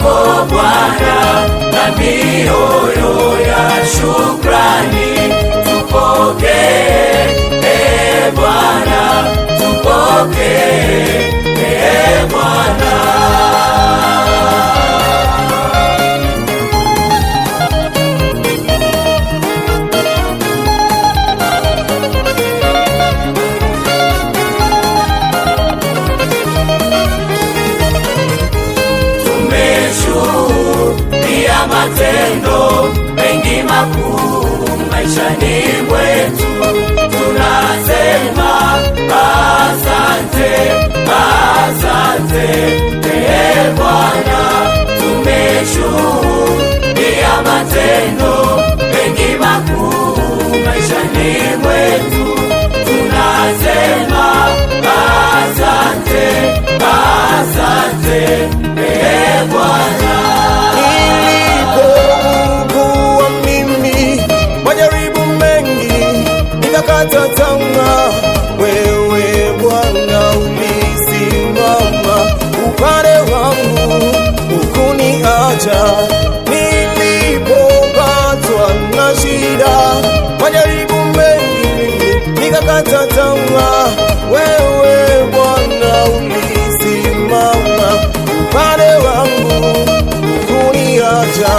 kwako Bwana, na mioyo ya shukrani tupokee, Bwana, tupokee, Bwana. Tumeshuhudia matendo mengi makuu maishani mwetu, tunasema asante, asante, Bwana. Tumeshuhudia matendo mengi makuu maishani mwetu, tunasema asante, asante, Bwana. Nilipougua mimi majaribu mengi, nikakata tamaa, wewe Bwana ulisimama upande wangu, hukuniacha. Nilipopatwa na shida, majaribu mengi, nikakata tamaa, wewe Bwana ulisimama upande wangu, hukuniacha.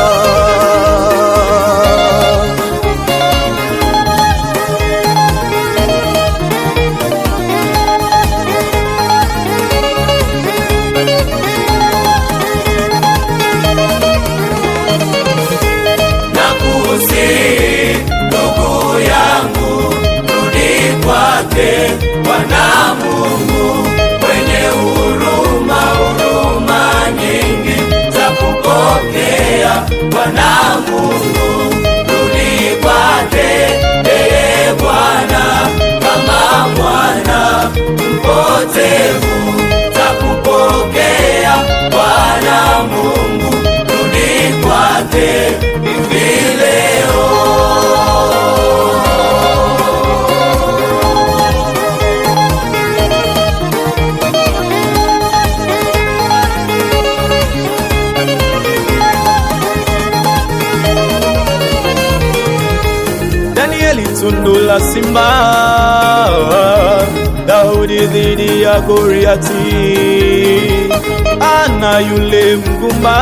Ndugu yangu, rudi kwake Bwana Mungu, mwenye huruma, huruma nyingi za kupokea. Bwana Mungu, rudi kwake, Bwana, kama mwana mpotevu za kupokea. Bwana Mungu, rudi kwake hivi leo. Danieli tundu la simba, Daudi dhidi ya Goliati, Ana yule mgumba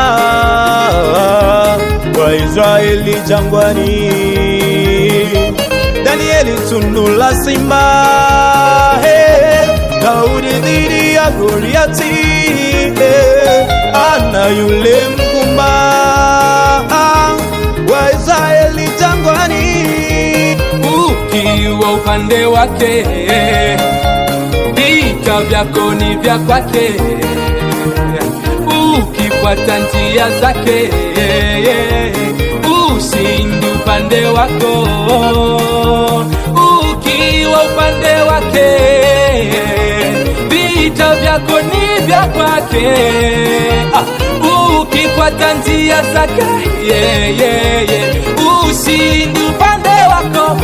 wa Israeli jangwani. Danieli tundu la simba, Daudi dhidi ya Goliati, Ana yule mgumba wa Israeli jangwani. Ukiwa upande wake, vita vyako ni vya kwake. Ukifuata njia zake, ushindi upande wako. Ukiwa upande wake, vita vyako ni vya kwake. Ukifuata njia zake, ushindi upande wako.